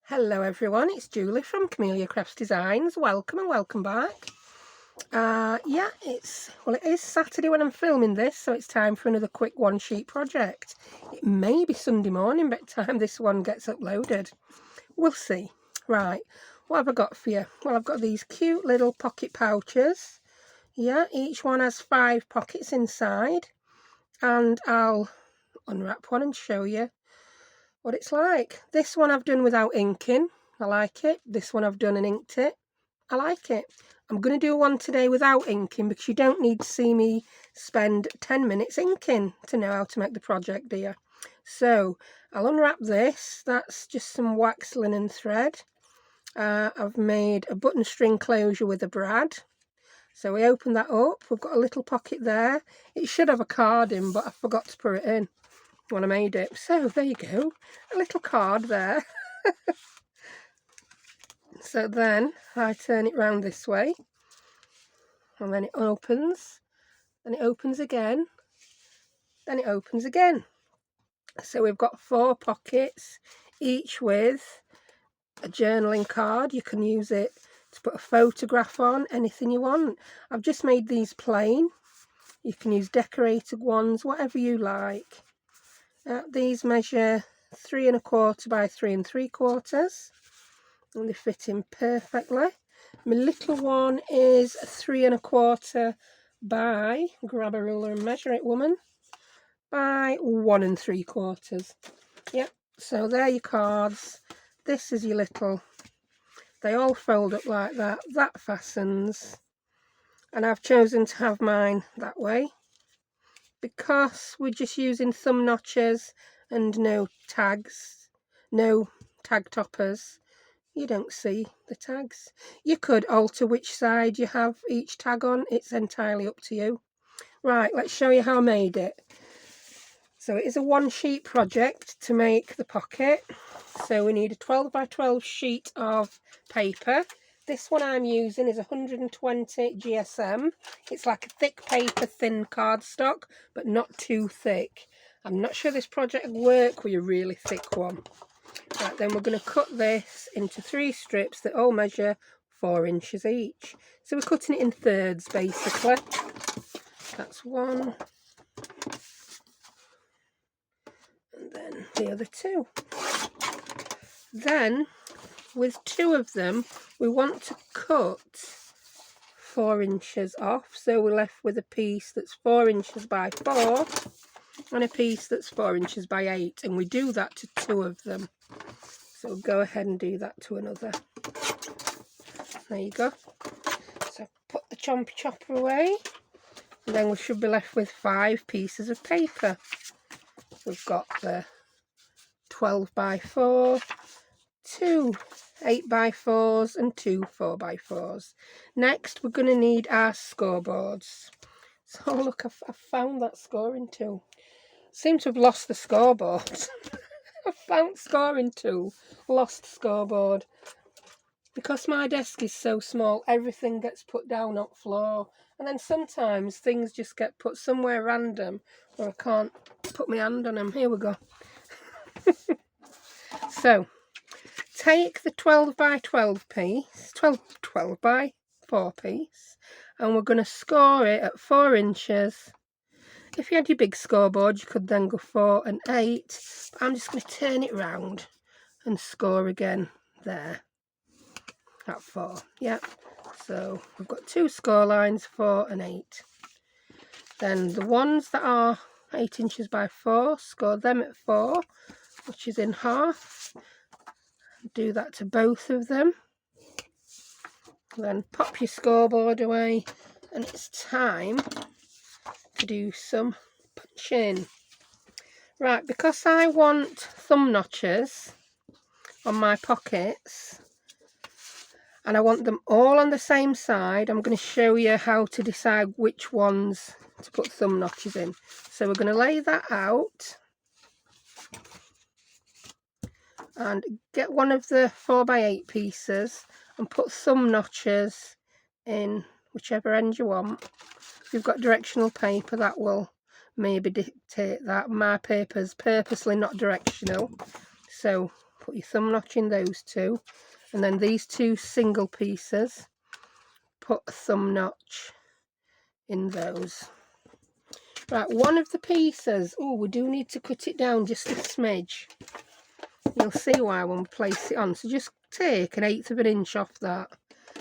Hello everyone, it's Julie from Camelia Crafts Designs. Welcome and welcome back. Yeah, it is Saturday when I'm filming this, so it's time for another quick one sheet project. It may be Sunday morning by the time this one gets uploaded. We'll see. Right, what have I got for you? Well, I've got these cute little pocket pouches. Yeah, each one has 5 pockets inside, and I'll unwrap one and show you what it's like. This one I've done without inking. I like it. This one I've done and inked it. I like it. I'm going to do one today without inking because you don't need to see me spend 10 minutes inking to know how to make the project, do you? So I'll unwrap this. That's just some wax linen thread. I've made a button string closure with a brad. So we open that up. We've got a little pocket there. It should have a card in, but I forgot to put it in when I made it. So there you go, a little card there. So then I turn it round this way, and then it opens, then it opens again, then it opens again. So we've got 4 pockets, each with a journaling card. You can use it to put a photograph on, anything you want. I've just made these plain. You can use decorated ones, whatever you like. These measure 3 1/4 by 3 3/4, and they fit in perfectly. My little one is 3 1/4 by, grab a ruler and measure it, woman, by 1 3/4. Yep, so there your cards. This is your little, they all fold up like that. That fastens, and I've chosen to have mine that way because we're just using thumb notches and no tags, no tag toppers. You don't see the tags. You could alter which side you have each tag on. It's entirely up to you. Right, let's show you how I made it. So it is a one sheet project to make the pocket. So we need a 12 by 12 sheet of paper. This one I'm using is 120 GSM. It's like a thick paper, thin cardstock, but not too thick. I'm not sure this project will work with a really thick one. Right, then we're going to cut this into 3 strips that all measure 4 inches each. So we're cutting it in thirds basically. That's 1. And then the other 2. Then with 2 of them we want to cut 4 inches off. So we're left with a piece that's 4 inches by 4 and a piece that's 4 inches by 8. And we do that to 2 of them. So go ahead and do that to another. There you go. So put the chompy chopper away, and then we should be left with 5 pieces of paper. We've got the 12 by 4, 2 8 by 4s and 2 4 by 4s. Next we're going to need our scoreboards. So look, I've found that scoring tool. Seem to have lost the scoreboard. I found scoring tool, lost scoreboard. Because my desk is so small, everything gets put down on floor, and then sometimes things just get put somewhere random where I can't put my hand on them. Here we go. So take the 12 by 12 piece, 12 by 4 piece, and we're going to score it at 4 inches. If you had your big scoreboard, you could then go 4 and 8. But I'm just going to turn it round and score again there at 4. Yep. So we've got 2 score lines, 4 and 8. Then the ones that are 8 inches by 4, score them at 4, which is in half. Do that to both of them. Then pop your scoreboard away, and it's time to do some punching. Right, because I want thumb notches on my pockets and I want them all on the same side, I'm going to show you how to decide which ones to put thumb notches in. So we're going to lay that out and get one of the 4 by 8 pieces and put thumb notches in whichever end you want. If you've got directional paper, that will maybe dictate that. My paper's purposely not directional, so put your thumb notch in those two, and then these two single pieces, put a thumb notch in those. Right, one of the pieces, oh, we do need to cut it down just a smidge. You'll see why when we place it on. So just take 1/8 of an inch off that.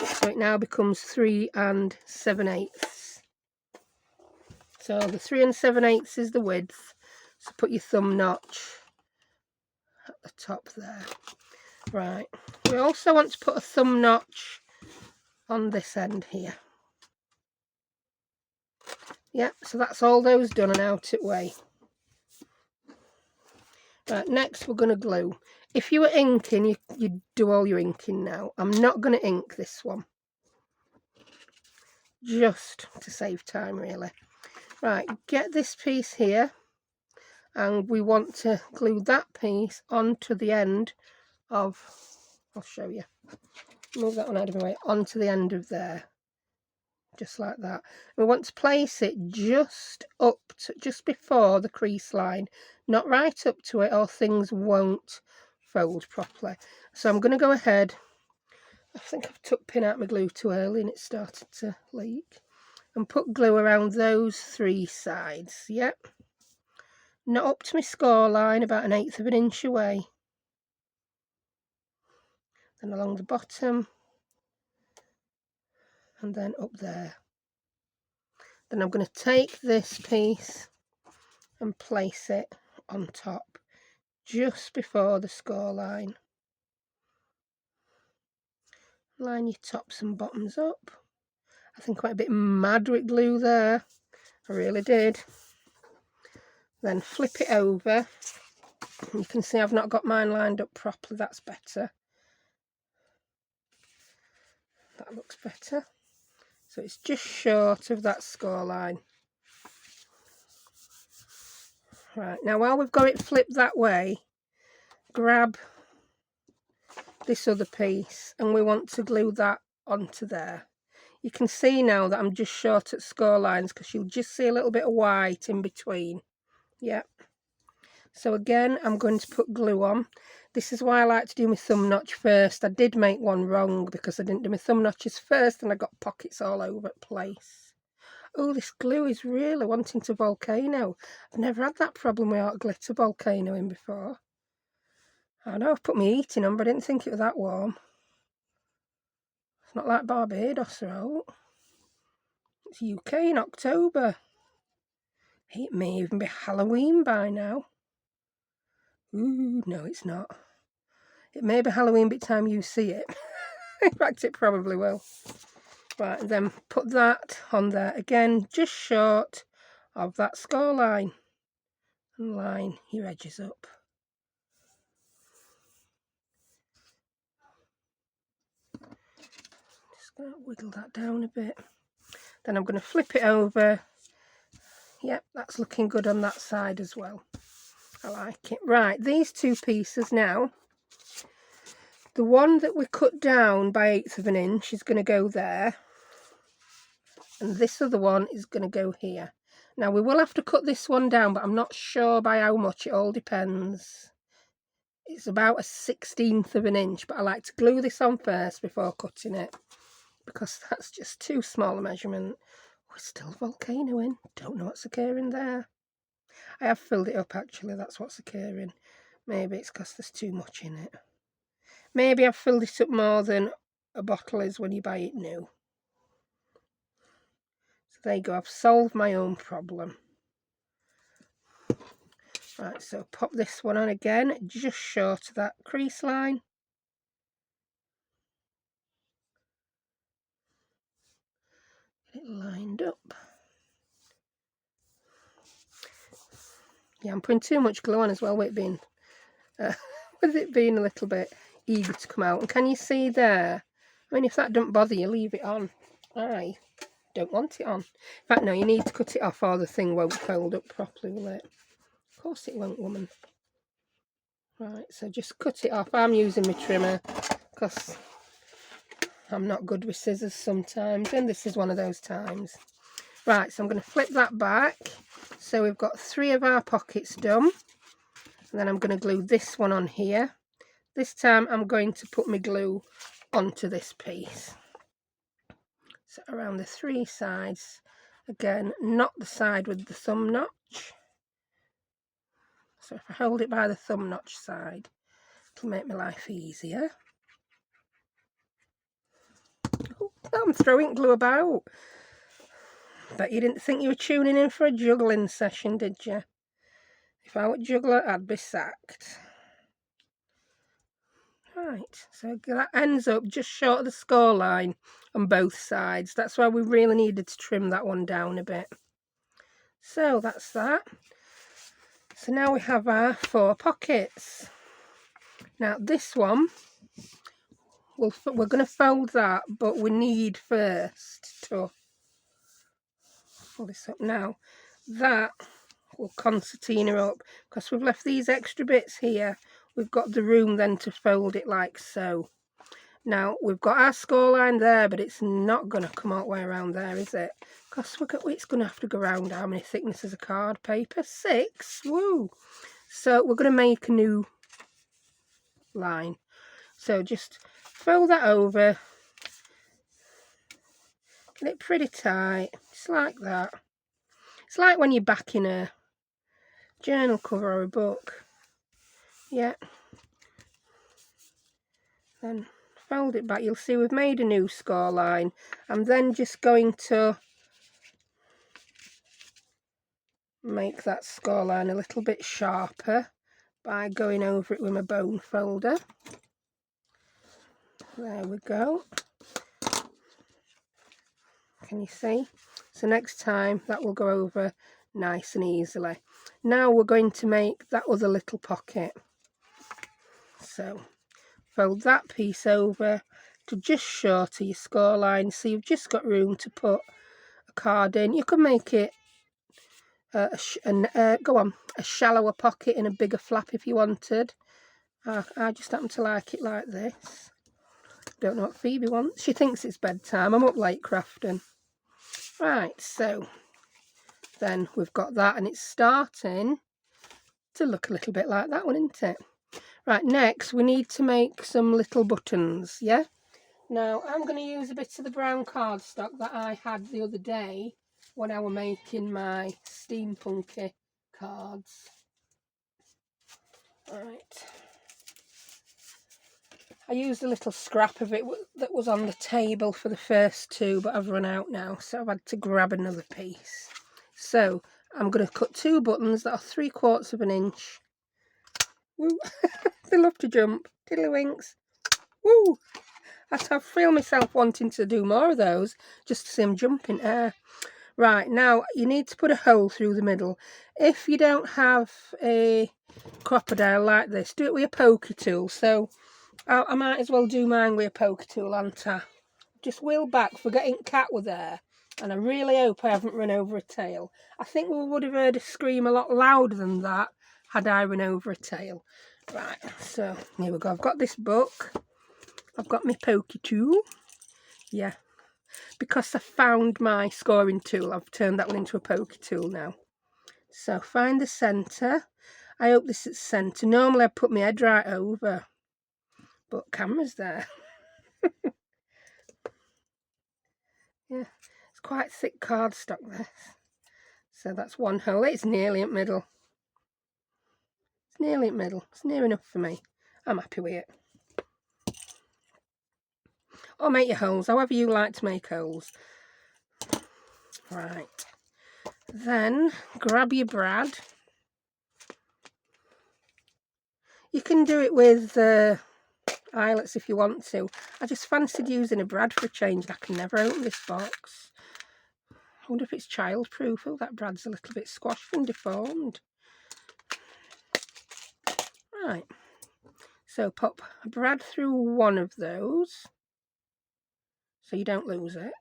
So it now becomes 3 7/8. So the 3 7/8 is the width. So put your thumb notch at the top there. Right. We also want to put a thumb notch on this end here. Yep, so that's all those done and out it way. Right, next we're going to glue. If you were inking, you'd do all your inking now. I'm not going to ink this one, just to save time really. Right, get this piece here, and we want to glue that piece onto the end of, I'll show you, move that one out of the way, onto the end of there, just like that. We want to place it just up to, just before the crease line, not right up to it or things won't fold properly. So I'm going to go ahead, I think I've took pin out my glue too early and it started to leak, and put glue around those 3 sides. Yep, not up to my score line, about 1/8 of an inch away, then along the bottom, and then up there. Then I'm going to take this piece and place it on top just before the score line. Line your tops and bottoms up. I think quite a bit mad with glue there, I really did. Then flip it over. You can see I've not got mine lined up properly, that's better. That looks better. So it's just short of that score line. Right, now while we've got it flipped that way, grab this other piece and we want to glue that onto there. You can see now that I'm just short at score lines because you'll just see a little bit of white in between. Yep. So again, I'm going to put glue on. This is why I like to do my thumb notch first. I did make one wrong because I didn't do my thumb notches first and I got pockets all over the place. Oh, this glue is really wanting to volcano. I've never had that problem with hot glitter volcanoing before. I know I've put my heating on, but I didn't think it was that warm. It's not like Barbados or out. It's UK in October. It may even be Halloween by now. Ooh, no, it's not. It may be Halloween by the time you see it. In fact, it probably will. Right, and then put that on there again, just short of that score line. And line your edges up. Just going to wiggle that down a bit. Then I'm going to flip it over. Yep, that's looking good on that side as well. I like it. Right, these 2 pieces now. The one that we cut down by 1/8 of an inch is going to go there. And this other one is going to go here. Now we will have to cut this one down, but I'm not sure by how much. It all depends. It's about 1/16 of an inch, but I like to glue this on first before cutting it, because that's just too small a measurement. We're still volcanoing. Don't know what's occurring there. I have filled it up actually, that's what's occurring. Maybe it's because there's too much in it. Maybe I've filled it up more than a bottle is when you buy it new. So there you go, I've solved my own problem. Right, so pop this one on again, just short of that crease line. Get it lined up. Yeah, I'm putting too much glue on as well with it being a little bit eager to come out. And can you see there? I mean, if that doesn't bother you, leave it on. I don't want it on. In fact, no, you need to cut it off or the thing won't fold up properly, will it? Of course it won't, woman. Right, so just cut it off. I'm using my trimmer because I'm not good with scissors sometimes, and this is one of those times. Right, so I'm going to flip that back. So we've got 3 of our pockets done. And then I'm going to glue this one on here. This time I'm going to put my glue onto this piece. So around the 3 sides. Again, not the side with the thumb notch. So if I hold it by the thumb notch side, it'll make my life easier. Oh, I'm throwing glue about. Bet you didn't think you were tuning in for a juggling session, did you? If I were a juggler, I'd be sacked. Right, so that ends up just short of the score line on both sides. That's why we really needed to trim that one down a bit. So that's that. So now we have our 4 pockets. Now this one, we're going to fold that, but we need first to pull this up now. That will concertina up, because we've left these extra bits here. We've got the room then to fold it like so. Now we've got our score line there, but it's not going to come all the way around there, is it? Because it's going to have to go around how many thicknesses of card paper? 6. Woo! So we're going to make a new line. So just fold that over, get it pretty tight, just like that. It's like when you're backing a journal cover or a book. Yeah. Then fold it back. You'll see we've made a new score line. I'm then just going to make that score line a little bit sharper by going over it with my bone folder. There we go. Can you see? So next time that will go over nice and easily. Now we're going to make that other little pocket. So fold that piece over to just short of your score line, so you've just got room to put a card in. You could make it a shallower pocket in a bigger flap if you wanted. I just happen to like it like this. Don't know what Phoebe wants. She thinks it's bedtime. I'm up late crafting. Right, so then we've got that, and it's starting to look a little bit like that one, isn't it? Right, next we need to make some little buttons, yeah? Now I'm going to use a bit of the brown cardstock that I had the other day when I was making my steampunky cards. Right. I used a little scrap of it that was on the table for the first 2, but I've run out now, so I've had to grab another piece. So I'm going to cut 2 buttons that are 3/4 of an inch. Woo! They love to jump. Tiddlywinks. Woo! I feel myself wanting to do more of those, just to see them jump in air. Right, now you need to put a hole through the middle. If you don't have a crocodile like this, do it with a pokey tool. So I might as well do mine with a pokey tool, aren't I? Just wheel back, forgetting Cat were there. And I really hope I haven't run over a tail. I think we would have heard a scream a lot louder than that had I run over a tail. Right, so here we go. I've got this book. I've got my pokey tool. Yeah, because I found my scoring tool, I've turned that one into a pokey tool now. So find the centre. I hope this is centre. Normally I put my head right over, but camera's there. Yeah, it's quite thick cardstock, this. So that's one hole. It's nearly at middle. It's nearly at middle. It's near enough for me. I'm happy with it. Or make your holes, however you like to make holes. Right. Then grab your brad. You can do it with eyelets if you want to. I just fancied using a brad for a change, and I can never open this box. I wonder if it's childproof. Oh, that brad's a little bit squashed and deformed. Right. So pop a brad through one of those, so you don't lose it.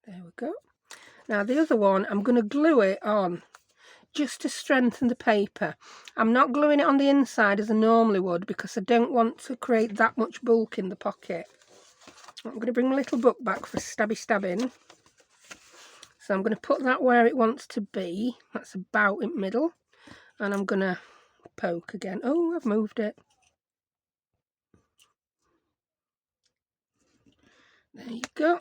There we go. Now the other one, I'm going to glue it on just to strengthen the paper. I'm not gluing it on the inside as I normally would, because I don't want to create that much bulk in the pocket. I'm going to bring my little book back for stabbing. So I'm going to put that where it wants to be. That's about in the middle. And I'm going to poke again. Oh, I've moved it. There you go.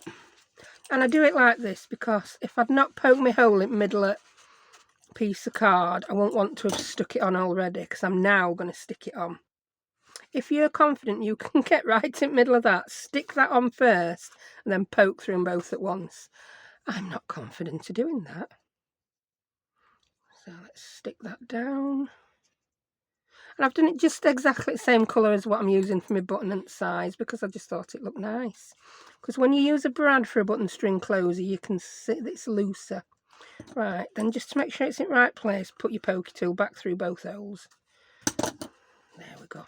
And I do it like this because if I'd not poked my hole in the middle of a piece of card, I won't want to have stuck it on already, because I'm now going to stick it on. If you're confident you can get right in the middle of that, stick that on first and then poke through them both at once. I'm not confident of doing that. So let's stick that down. And I've done it just exactly the same colour as what I'm using for my button and size, because I just thought it looked nice. Because when you use a brad for a button string closer, you can see that it's looser. Right, then just to make sure it's in the right place, put your pokey tool back through both holes. There we go.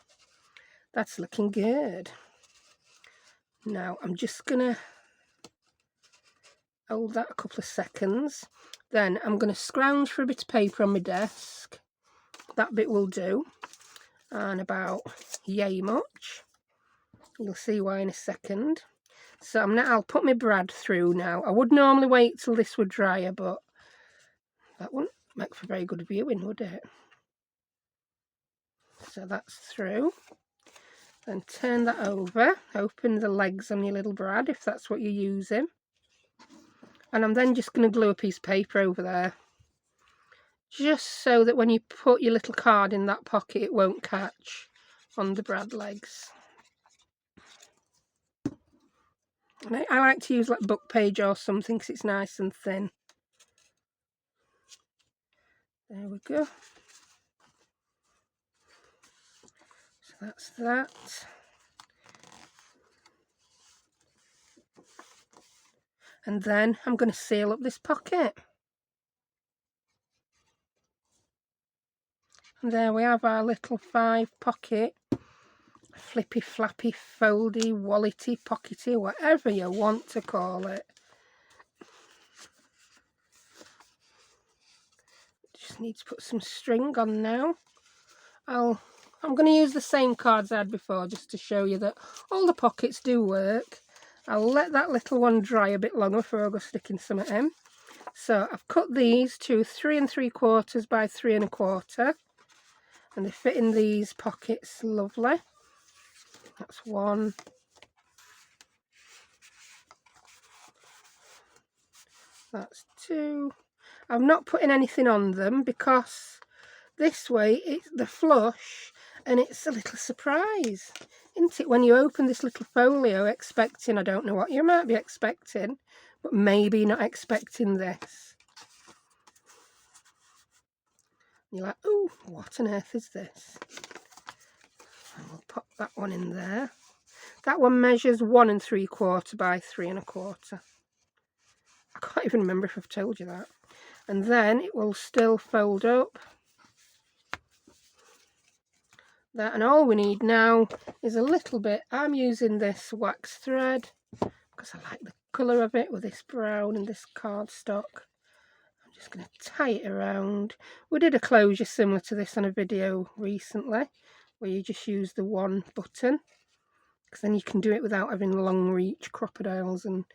That's looking good. Now I'm just going to hold that a couple of seconds. Then I'm going to scrounge for a bit of paper on my desk. That bit will do. And about yay much. You'll see why in a second. So I'll put my brad through now. I would normally wait till this would drier, but that wouldn't make for very good viewing, would it? So that's through. Then turn that over. Open the legs on your little brad if that's what you're using. And I'm then just going to glue a piece of paper over there, just so that when you put your little card in that pocket, it won't catch on the brad legs. And I like to use like book page or something because it's nice and thin. There we go. So that's that. And then I'm going to seal up this pocket. And there we have our little 5-pocket flippy flappy foldy wallety pockety, whatever you want to call it. Just need to put some string on now. I'm going to use the same cards I had before just to show you that all the pockets do work. I'll let that little one dry a bit longer before I go sticking some at them. So I've cut these to 3 3/4 by 3 1/4, and they fit in these pockets lovely. That's one. That's two. I'm not putting anything on them because this way it's the flush and it's a little surprise, isn't it? When you open this little folio expecting, I don't know what you might be expecting, but maybe not expecting this. You're like, oh, what on earth is this? And we'll pop that one in there. That one measures 1 3/4 by 3 1/4. I can't even remember if I've told you that. And then it will still fold up. That, and all we need now is a little bit. I'm using this wax thread because I like the colour of it with this brown and this cardstock. I'm just going to tie it around. We did a closure similar to this on a video recently where you just use the one button, because then you can do it without having long reach crocodiles and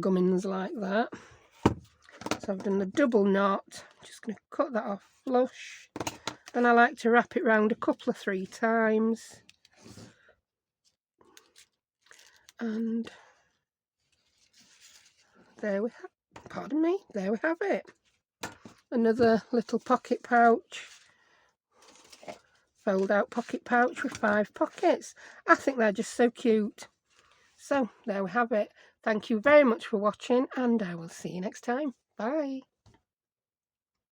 gummins like that. So I've done the double knot. I'm just going to cut that off flush. And I like to wrap it round a couple of 3 times. And there we have, pardon me, there we have it. Another little pocket pouch. Fold out pocket pouch with 5 pockets. I think they're just so cute. So there we have it. Thank you very much for watching, and I will see you next time. Bye.